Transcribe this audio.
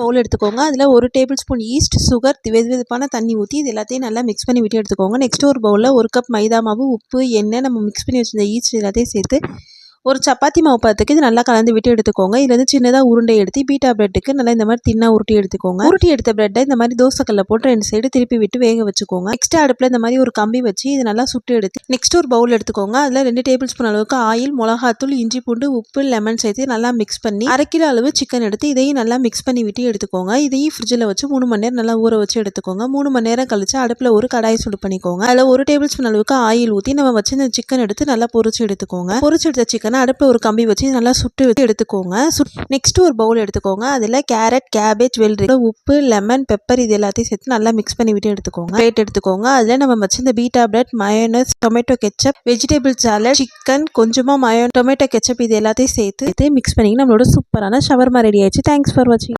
பவுல் எடுத்துக்கோங்க. அதில் 1 table spoon east, sugar, வெதுவெதுப்பான தண்ணி ஊற்றி இது எல்லாத்தையும் நல்லா மிக்ஸ் பண்ணி விட்டு எடுத்துக்கோங்க. நெக்ஸ்ட் ஒரு பவுலில் 1 கப் மைதா மாவு, உப்பு, எண்ணெய், நம்ம மிக்ஸ் பண்ணி வச்சிருந்த ஈஸ்ட் எல்லாத்தையும் சேர்த்து ஒரு சப்பாத்தி மாவு பதத்துக்கு இது நல்லா கலந்து விட்டு எடுத்துக்கோங்க. இதுலேருந்து சின்னதாக உருண்டை எடுத்து பீட்டா பிரெட்டுக்கு நல்லா இந்த மாதிரி தின்னா உருட்டி எடுத்துக்கோங்க. உருட்டி எடுத்த பிரெட்டை இந்த மாதிரி தோசைக்கல்ல போட்டு 2 சைடு திருப்பி விட்டு வேக வச்சுக்கோங்க. நெக்ஸ்ட் அடுப்பில் இந்த மாதிரி ஒரு கம்பி வச்சு இது நல்லா சுட்டு எடுத்து நெக்ஸ்ட் ஒரு பவுல் எடுத்துக்கோங்க. அதில் 2 டேபிள் ஸ்பூன் அளவுக்கு ஆயில், மிளகாத்தூள், இஞ்சி பூண்டு, உப்பு, லெமன் சேர்த்து நல்லா மிக்ஸ் பண்ணி 1/2 கிலோ அளவு சிக்கன் எடுத்து இதையும் நல்லா மிக்ஸ் பண்ணி விட்டு எடுத்துக்கோங்க. இதையும் ஃப்ரிட்ஜில் வச்சு 3 மணி நேரம் நல்லா ஊற வச்சு எடுத்துக்கோங்க. 3 மணி நேரம் கழிச்சு அடுப்பில் ஒரு கடாயை சுடு பண்ணிக்கோங்க. அதில் 1 டேபிள் ஸ்பூன் அளவுக்கு ஆயில் ஊற்றி நம்ம வச்சு இந்த சிக்கன் எடுத்து நல்லா பொரிச்சு எடுத்துக்கோங்க. பொரிச்சு எடுத்த சிக்கனை அடுப்பில் ஒரு கம்பி வச்சு நல்லா சுட்டு எடுத்துக்கோங்க. நெக்ஸ்ட் ஒரு பவுல் எடுத்துக்கோங்க. அதில் கேரட், கேபேஜ், வெள்ளரி, உப்பு, லெமன், பெப்பர் இது எல்லாத்தையும் சேர்த்து நல்லா மிக்ஸ் பண்ணி விட்டு எடுத்துக்கோங்க. பிளேட் எடுத்துக்கோங்க. அதில் நம்ம வச்சு இந்த beta bread, mayonnaise, tomato ketchup, vegetable salad, chicken, கொஞ்சமாக டொமேட்டோ கெச்சப் இது எல்லாத்தையும் சேர்த்து மிக்ஸ் பண்ணி நம்மளோட சூப்பரான ஷவர்மா ரெடி ஆயிடுச்சு. தேங்க்ஸ் ஃபார் வாட்சிங்.